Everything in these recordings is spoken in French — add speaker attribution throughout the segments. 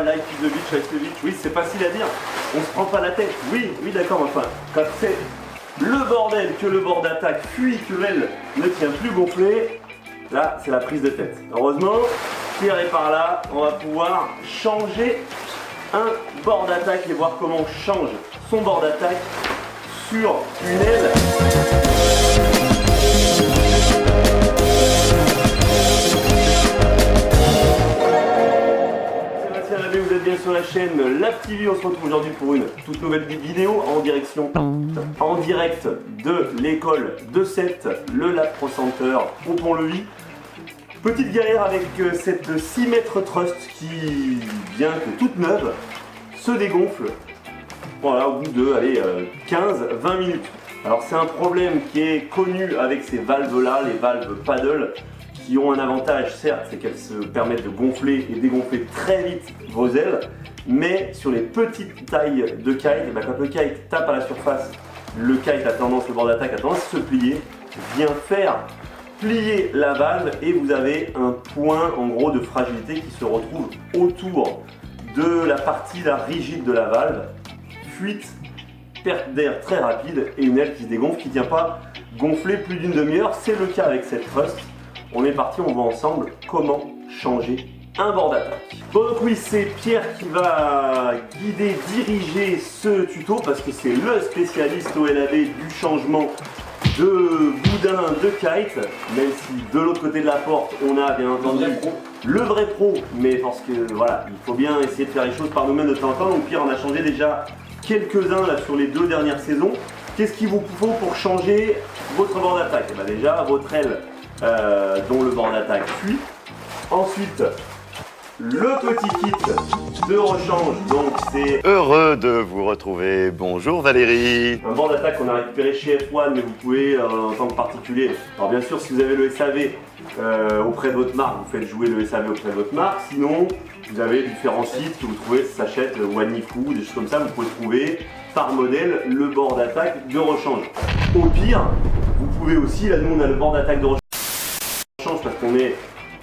Speaker 1: like the beach, oui c'est facile à dire, on se prend pas la tête, oui d'accord, enfin, quand c'est le bordel, que le bord d'attaque fuit, que l'aile ne tient plus gonflée, là c'est la prise de tête. Heureusement, Pierre est par là, on va pouvoir changer un bord d'attaque et voir comment on change son bord d'attaque sur une aile. Vous êtes bien sur la chaîne Lab TV, on se retrouve aujourd'hui pour une toute nouvelle vidéo en direct de l'école de Sète, le Lab Pro Center au Pont-Levis. Petite galère avec cette 6 mètres Trust qui, bien que toute neuve, se dégonfle voilà, au bout de 15-20 minutes. Alors c'est un problème qui est connu avec ces valves là, les valves paddle, qui ont un avantage certes, c'est qu'elles se permettent de gonfler et dégonfler très vite vos ailes, mais sur les petites tailles de kite, quand le kite tape à la surface, le kite a tendance, le bord d'attaque a tendance à se plier, vient faire plier la valve et vous avez un point en gros de fragilité qui se retrouve autour de la partie là, rigide de la valve, fuite, perte d'air très rapide et une aile qui se dégonfle, qui ne tient pas gonfler plus d'une demi-heure. C'est le cas avec cette Trust. On est parti, on voit ensemble comment changer un bord d'attaque. Bon donc oui, c'est Pierre qui va guider, diriger ce tuto parce que c'est le spécialiste au LAB du changement de boudin de kite, même si de l'autre côté de la porte on a bien entendu le vrai pro, mais parce que voilà, il faut bien essayer de faire les choses par nous-mêmes de temps en temps. Donc Pierre en a changé déjà quelques-uns là sur les 2 dernières saisons. Qu'est-ce qu'il vous faut pour changer votre bord d'attaque? Déjà votre aile dont le bord d'attaque fuit. Ensuite, le petit kit de rechange, donc c'est...
Speaker 2: Heureux de vous retrouver, bonjour Valérie.
Speaker 1: Un bord d'attaque qu'on a récupéré chez F1, mais vous pouvez en tant que particulier. Alors bien sûr, si vous avez le SAV auprès de votre marque, vous faites jouer le SAV auprès de votre marque. Sinon, vous avez différents sites que vous trouvez, ça s'achète, Wanifu, des choses comme ça, vous pouvez trouver par modèle le bord d'attaque de rechange. Au pire, vous pouvez aussi, là nous on a le bord d'attaque de rechange parce qu'on est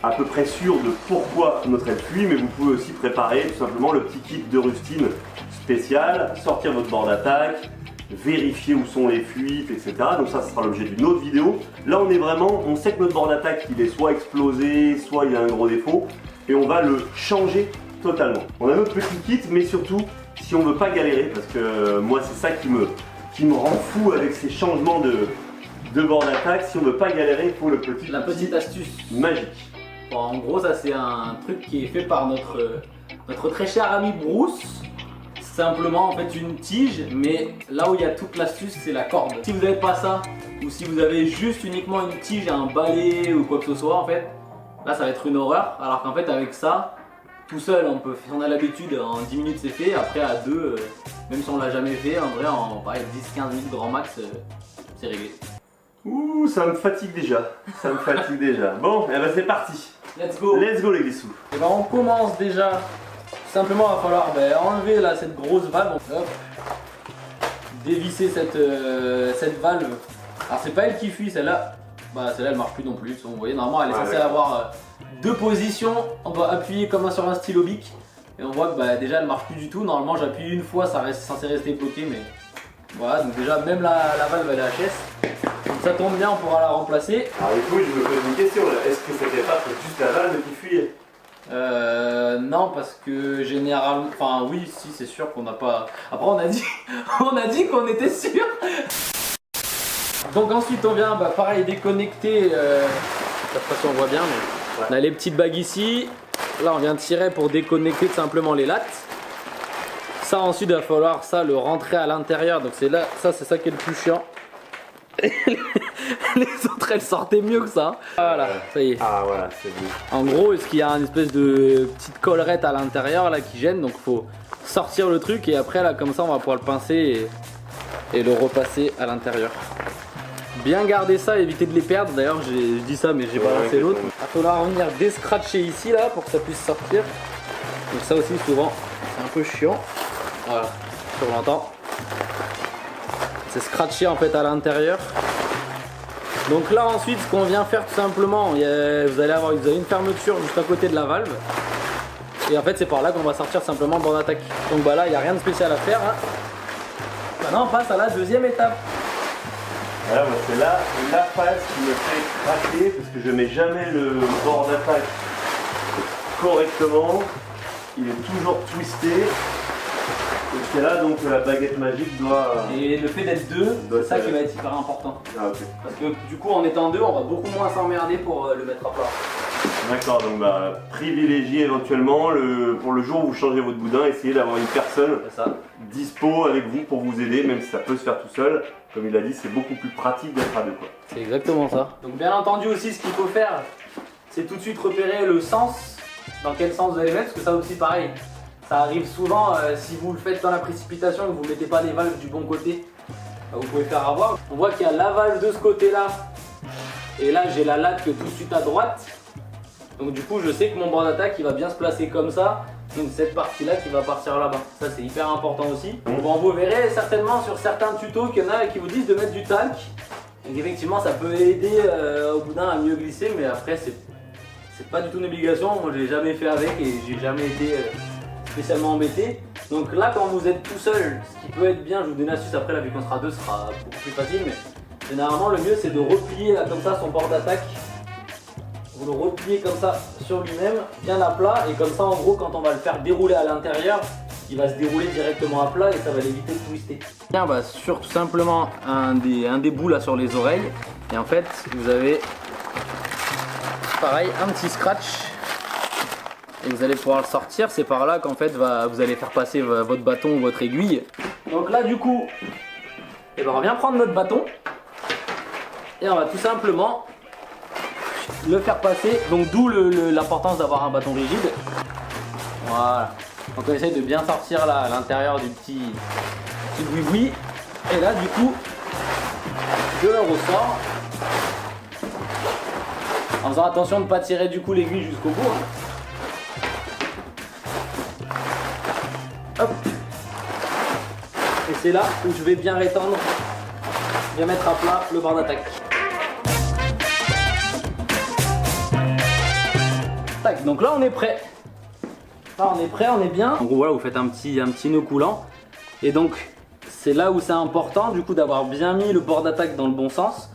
Speaker 1: à peu près sûr de pourquoi notre aile fuit, mais vous pouvez aussi préparer tout simplement le petit kit de rustine spécial, sortir votre bord d'attaque, vérifier où sont les fuites, etc. Donc ça, ce sera l'objet d'une autre vidéo. Là on est vraiment, on sait que notre bord d'attaque il est soit explosé, soit il a un gros défaut, et on va le changer totalement. On a notre petit kit, mais surtout, si on veut pas galérer, parce que moi c'est ça qui me rend fou avec ces changements de bord d'attaque, si on veut pas galérer, il faut le petit
Speaker 3: la petite astuce
Speaker 1: magique.
Speaker 3: Bon, en gros, ça c'est un truc qui est fait par notre très cher ami Bruce. Simplement en fait une tige, mais là où il y a toute l'astuce, c'est la corde. Si vous n'avez pas ça, ou si vous avez juste uniquement une tige, un balai ou quoi que ce soit, en fait, là ça va être une horreur. Alors qu'en fait avec ça, tout seul, si on a l'habitude, en 10 minutes c'est fait. Après à 2, même si on l'a jamais fait, en vrai en 10-15 minutes grand max, c'est réglé.
Speaker 1: Ouh, ça me fatigue déjà. Ça me fatigue déjà. Bon, et ben c'est parti.
Speaker 3: Let's go.
Speaker 1: Let's go les glissous.
Speaker 3: Et ben on commence déjà. Tout simplement, il va falloir enlever là cette grosse valve. Hop. Dévisser cette valve. Alors c'est pas elle qui fuit, celle-là. Celle-là elle marche plus non plus. Vous voyez, normalement elle est censée avoir 2 positions. On doit appuyer comme sur un stylo bic. Et on voit que déjà elle marche plus du tout. Normalement j'appuie une fois, ça reste censé rester bloqué, mais voilà. Donc déjà même la valve elle est HS. Donc ça tombe bien, on pourra la remplacer.
Speaker 1: Alors du coup, je me pose une question là. Est-ce que c'était pas juste la valve qui fuyait?
Speaker 3: Non, parce que généralement, enfin oui, si c'est sûr qu'on n'a pas. Après on a dit qu'on était sûr. Donc ensuite on vient, pareil, déconnecter. De toute façon on voit bien, mais on a les petites bagues ici. Là on vient tirer pour déconnecter tout simplement les lattes. Ça ensuite il va falloir le rentrer à l'intérieur. Donc c'est là, c'est ça qui est le plus chiant. Les autres elles sortaient mieux que ça. Voilà, ça y est.
Speaker 1: Ah voilà, c'est bon.
Speaker 3: En gros, est-ce qu'il y a une espèce de petite collerette à l'intérieur là qui gêne, donc faut sortir le truc et après là comme ça on va pouvoir le pincer et le repasser à l'intérieur. Bien garder ça, éviter de les perdre. D'ailleurs je dis ça mais j'ai pas lancé l'autre. Il va falloir venir déscratcher ici là pour que ça puisse sortir. Donc ça aussi souvent c'est un peu chiant. Voilà, on l'entend. C'est scratché en fait à l'intérieur. Donc là ensuite ce qu'on vient faire tout simplement, vous avez une fermeture juste à côté de la valve. Et en fait c'est par là qu'on va sortir simplement le bord d'attaque. Donc bah là il n'y a rien de spécial à faire. Hein. Maintenant on passe à la deuxième étape.
Speaker 1: Voilà, moi c'est là la phase qui me fait craquer parce que je mets jamais le bord d'attaque correctement. Il est toujours twisté. Et c'est là donc que la baguette magique doit.
Speaker 3: Et le fait d'être deux, c'est ça qui va être hyper important.
Speaker 1: Ah, ok.
Speaker 3: Parce que du coup en étant deux, on va beaucoup moins s'emmerder pour le mettre à plat.
Speaker 1: D'accord, donc bah privilégiez éventuellement pour le jour où vous changez votre boudin, essayez d'avoir une personne dispo avec vous pour vous aider, même si ça peut se faire tout seul. Comme il a dit, c'est beaucoup plus pratique d'être à deux, quoi.
Speaker 3: C'est exactement ça. Donc bien entendu aussi ce qu'il faut faire, c'est tout de suite repérer le sens, dans quel sens vous allez mettre, parce que ça aussi pareil. Ça arrive souvent, si vous le faites dans la précipitation et que vous ne mettez pas les valves du bon côté, vous pouvez faire avoir. On voit qu'il y a la valve de ce côté-là, et là j'ai la latte tout de suite à droite. Donc du coup je sais que mon bord d'attaque il va bien se placer comme ça. Donc cette partie-là qui va partir là-bas. Ça c'est hyper important aussi. Bon, vous verrez certainement sur certains tutos qu'il y en a qui vous disent de mettre du talc. Donc effectivement ça peut aider au boudin à mieux glisser, mais après c'est pas du tout une obligation. Moi je l'ai jamais fait avec et j'ai jamais été spécialement embêté. Donc là quand vous êtes tout seul, ce qui peut être bien, je vous donne une astuce après là vu qu'on sera deux, ce sera beaucoup plus facile, mais généralement le mieux c'est de replier là comme ça son bord d'attaque. Vous le repliez comme ça sur lui-même, bien à plat, et comme ça en gros quand on va le faire dérouler à l'intérieur, il va se dérouler directement à plat et ça va l'éviter de twister. Tiens, bah, sur tout simplement un des bouts là sur les oreilles, et en fait vous avez pareil un petit scratch et vous allez pouvoir le sortir. C'est par là qu'en fait vous allez faire passer votre bâton ou votre aiguille. Donc là du coup, et ben, on vient prendre notre bâton et on va tout simplement le faire passer, donc d'où l'importance d'avoir un bâton rigide. Voilà, donc on essaye de bien sortir là à l'intérieur du petit boui-boui, et là du coup je le ressors en faisant attention de ne pas tirer du coup l'aiguille jusqu'au bout, hein. Hop. Et c'est là où je vais bien rétendre, bien mettre à plat le bord d'attaque. Donc là on est prêt. Là on est prêt, on est bien. En gros voilà, vous faites un petit nœud coulant. Et donc c'est là où c'est important du coup d'avoir bien mis le bord d'attaque dans le bon sens.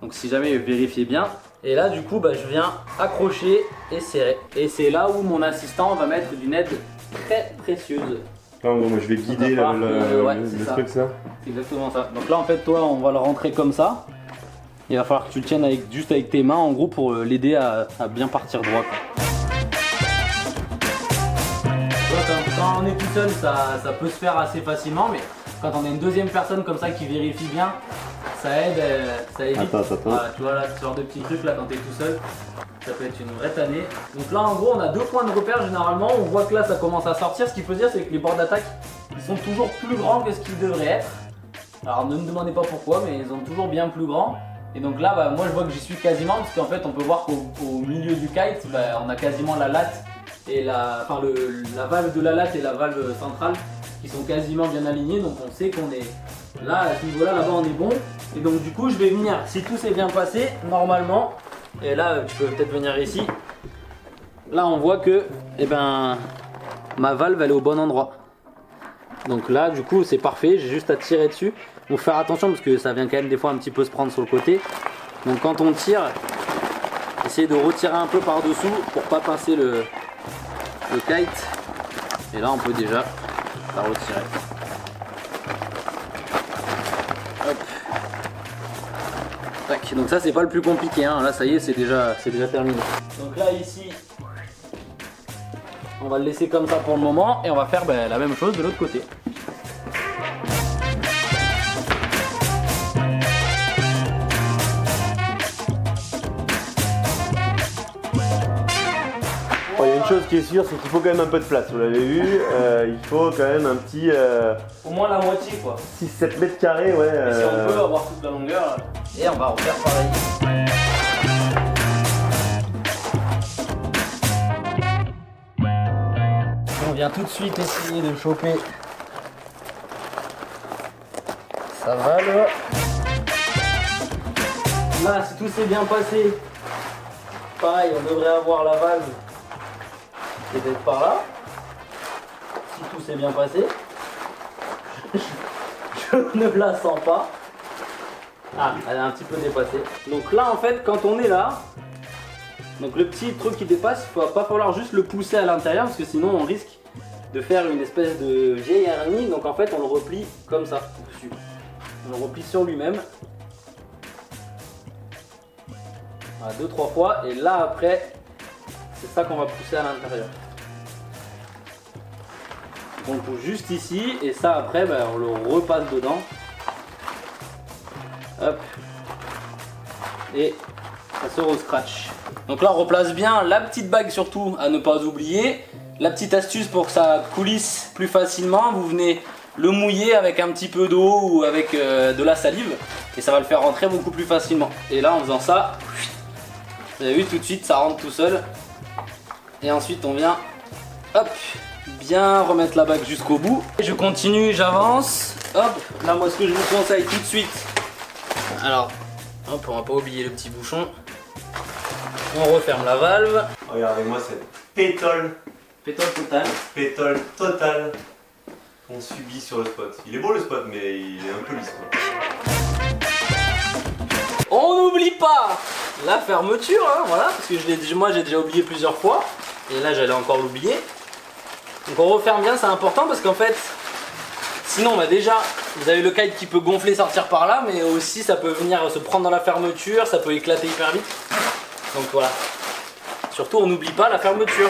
Speaker 3: Donc si jamais vérifiez bien. Et là du coup bah, je viens accrocher et serrer. Et c'est là où mon assistant va mettre une aide très précieuse.
Speaker 1: Ah, bon, moi je vais guider le truc ça.
Speaker 3: C'est exactement ça. Donc là en fait toi on va le rentrer comme ça. Il va falloir que tu le tiennes juste avec tes mains en gros pour l'aider à bien partir droit, quoi. Quand on est tout seul ça peut se faire assez facilement, mais quand on a une deuxième personne comme ça qui vérifie bien, ça aide, ça évite.
Speaker 1: Attends.
Speaker 3: Voilà, tu vois là ce genre de petits trucs là quand tu es tout seul, ça peut être une vraie tannée. Donc là en gros on a deux points de repère généralement, on voit que là ça commence à sortir. Ce qu'il faut dire c'est que les bords d'attaque ils sont toujours plus grands que ce qu'ils devraient être. Alors ne me demandez pas pourquoi, mais ils sont toujours bien plus grands. Et donc là bah, moi je vois que j'y suis quasiment, parce qu'en fait on peut voir qu'au milieu du kite bah, on a quasiment la latte et la valve de la latte et la valve centrale qui sont quasiment bien alignées, donc on sait qu'on est là à ce niveau là, on est bon. Et donc du coup je vais venir, si tout s'est bien passé normalement, et là tu peux peut-être venir ici, là on voit que ma valve elle est au bon endroit. Donc là du coup c'est parfait, j'ai juste à tirer dessus. Faut faire attention parce que ça vient quand même des fois un petit peu se prendre sur le côté. Donc quand on tire, essayez de retirer un peu par dessous pour pas pincer le kite. Et là on peut déjà la retirer. Hop. Tac. Donc ça c'est pas le plus compliqué, hein. Là ça y est, c'est déjà terminé. Donc là ici on va le laisser comme ça pour le moment et on va faire la même chose de l'autre côté.
Speaker 1: Il y a une chose qui est sûre, c'est qu'il faut quand même un peu de place, vous l'avez vu, il faut quand même un petit...
Speaker 3: Au moins la moitié quoi.
Speaker 1: 6-7 mètres carrés, ouais.
Speaker 3: Et si on peut avoir toute la longueur, et on va refaire pareil. On vient tout de suite essayer de choper sa valve. Là, si tout s'est bien passé, pareil, on devrait avoir la valve qui est peut-être par là. Si tout s'est bien passé. Je ne la sens pas. Ah, elle est un petit peu dépassée. Donc là en fait quand on est là, donc le petit truc qui dépasse, il va pas falloir juste le pousser à l'intérieur parce que sinon on risque de faire une espèce de vieille hernie. Donc en fait on le replie comme ça dessus. On le replie sur lui-même. Voilà, 2-3 fois et là après c'est ça qu'on va pousser à l'intérieur. On le pousse juste ici et ça après ben, on le repasse dedans. Hop. Et ça se re-scratch. Donc là on replace bien la petite bague surtout à ne pas oublier. La petite astuce pour que ça coulisse plus facilement, vous venez le mouiller avec un petit peu d'eau ou avec de la salive et ça va le faire rentrer beaucoup plus facilement. Et là en faisant ça, vous avez vu tout de suite ça rentre tout seul. Et ensuite on vient hop, bien remettre la bague jusqu'au bout. Et je continue, j'avance. Hop, là moi ce que je vous conseille tout de suite. Alors, hop, on va pas oublier le petit bouchon. On referme la valve.
Speaker 1: Regardez-moi cette pétole.
Speaker 3: Pétole total.
Speaker 1: Pétole totale qu'on subit sur le spot. Il est beau le spot, mais il est un peu lisse quoi.
Speaker 3: On n'oublie pas la fermeture, hein, voilà, parce que moi j'ai déjà oublié plusieurs fois. Et là j'allais encore l'oublier. Donc on referme bien, c'est important parce qu'en fait, sinon bah déjà, vous avez le kite qui peut gonfler, sortir par là, mais aussi ça peut venir se prendre dans la fermeture, ça peut éclater hyper vite. Donc voilà. Surtout on n'oublie pas la fermeture.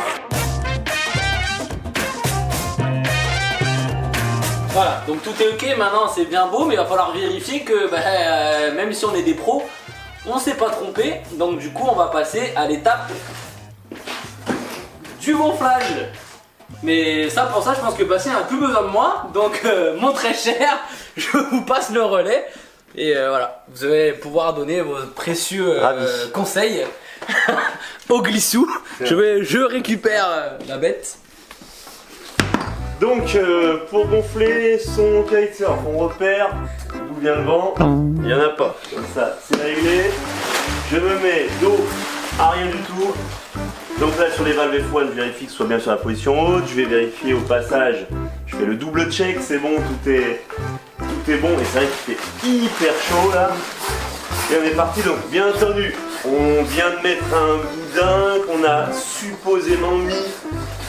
Speaker 3: Voilà, donc tout est ok, maintenant c'est bien beau, mais il va falloir vérifier que même si on est des pros, on s'est pas trompé. Donc du coup on va passer à l'étape du gonflage. Mais ça pour ça je pense que Bastien a plus besoin de moi. Donc mon très cher, je vous passe le relais. Et voilà, vous allez pouvoir donner vos précieux conseils au glissou. Je récupère la bête.
Speaker 1: Donc pour gonfler son kitesurf, on repère d'où vient le vent. Il n'y en a pas. Comme ça, c'est réglé. Je me mets dos à rien du tout. Donc là sur les valves F1, je vérifie que ce soit bien sur la position haute. Je vais vérifier au passage. Je fais le double check, c'est bon, tout est bon. Et c'est vrai qu'il fait hyper chaud là. Et on est parti, donc bien entendu, on vient de mettre un boudin qu'on a supposément mis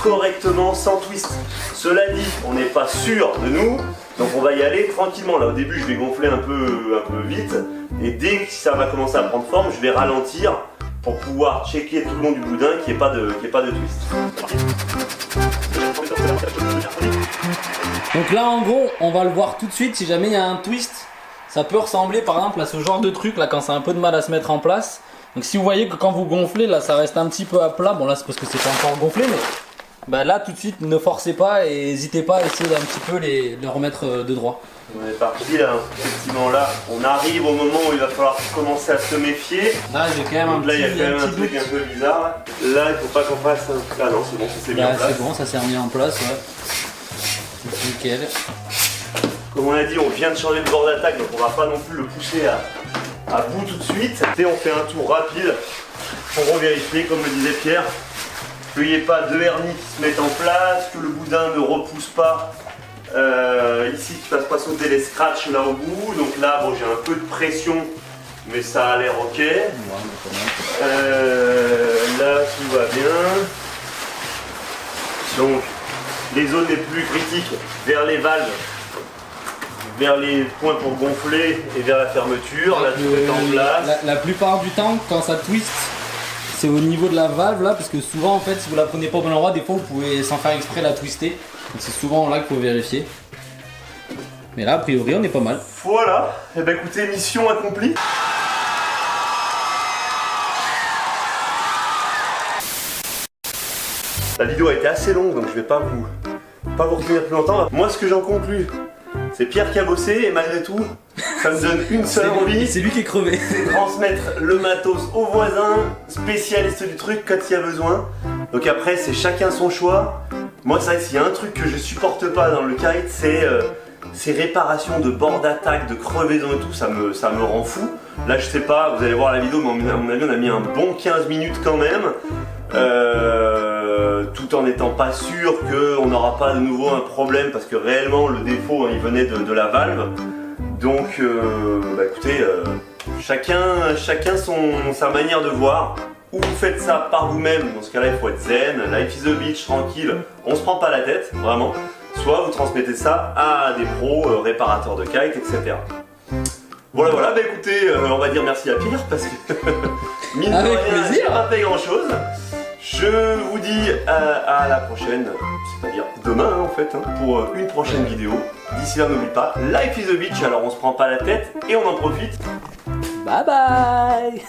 Speaker 1: correctement sans twist. Cela dit, on n'est pas sûr de nous, donc on va y aller tranquillement. Là au début je vais gonfler un peu vite, et dès que ça va commencer à prendre forme, je vais ralentir pour pouvoir checker tout le long du boudin qu'il n'y ait pas de twist.
Speaker 3: Donc là en gros on va le voir tout de suite. Si jamais il y a un twist, ça peut ressembler par exemple à ce genre de truc là quand c'est un peu de mal à se mettre en place. Donc si vous voyez que quand vous gonflez là ça reste un petit peu à plat, bon là c'est parce que c'est pas encore gonflé, mais bah là tout de suite ne forcez pas et n'hésitez pas à essayer d'un petit peu les remettre de droit.
Speaker 1: On est parti là, effectivement là, on arrive au moment où il va falloir commencer à se méfier.
Speaker 3: Là j'ai quand même un
Speaker 1: Donc là il y a quand même un
Speaker 3: petit
Speaker 1: truc
Speaker 3: doute.
Speaker 1: un peu bizarre. Là il faut pas qu'on fasse un... Ah non c'est bon, ça s'est mis en place.
Speaker 3: C'est bon, ça s'est remis en place, ouais. C'est nickel.
Speaker 1: Comme on a dit, on vient de changer de bord d'attaque, donc on va pas non plus le pousser à bout tout de suite. Et on fait un tour rapide pour revérifier, comme le disait Pierre, qu'il n'y ait pas de hernie qui se mettent en place, que le boudin ne repousse pas ici, qu'il ne fasse pas sauter les scratchs là au bout. Donc là, bon, j'ai un peu de pression, mais ça a l'air ok. Là, tout va bien. Donc, les zones les plus critiques vers les valves, vers les points pour gonfler et vers la fermeture. Là, tout est en place.
Speaker 3: La plupart du temps, quand ça twist, c'est au niveau de la valve là, parce que souvent en fait, si vous la prenez pas au bon endroit, des fois vous pouvez sans faire exprès la twister. Donc c'est souvent là qu'il faut vérifier. Mais là, a priori, on est pas mal.
Speaker 1: Voilà. Et ben écoutez, mission accomplie. La vidéo a été assez longue, donc je vais pas vous retenir plus longtemps. Moi, ce que j'en conclus, c'est Pierre qui a bossé et malgré tout, ça me donne une seule envie.
Speaker 3: C'est lui qui est crevé.
Speaker 1: C'est transmettre le matos aux voisins, spécialistes du truc quand il y a besoin. Donc après, c'est chacun son choix. Moi, c'est vrai que s'il y a un truc que je supporte pas dans le kite, c'est ces réparations de bord d'attaque, de crevaison et tout, ça me rend fou. Là, je sais pas, vous allez voir la vidéo, mais à mon avis, on a mis un bon 15 minutes quand même. tout en n'étant pas sûr qu'on n'aura pas de nouveau un problème parce que réellement le défaut il venait de la valve. Donc écoutez, chacun sa manière de voir. Ou vous faites ça par vous-même, dans ce cas-là il faut être zen, life is a beach, tranquille, on se prend pas la tête, vraiment. Soit vous transmettez ça à des pros, réparateurs de kites, etc. Voilà, écoutez, on va dire merci à Pierre parce que mine de
Speaker 3: avec
Speaker 1: rien,
Speaker 3: plaisir.
Speaker 1: j'ai pas fait grand chose. Je vous dis à la prochaine, c'est-à-dire demain en fait, pour une prochaine vidéo. D'ici là, n'oublie pas, life is a beach, alors on se prend pas la tête et on en profite.
Speaker 3: Bye bye.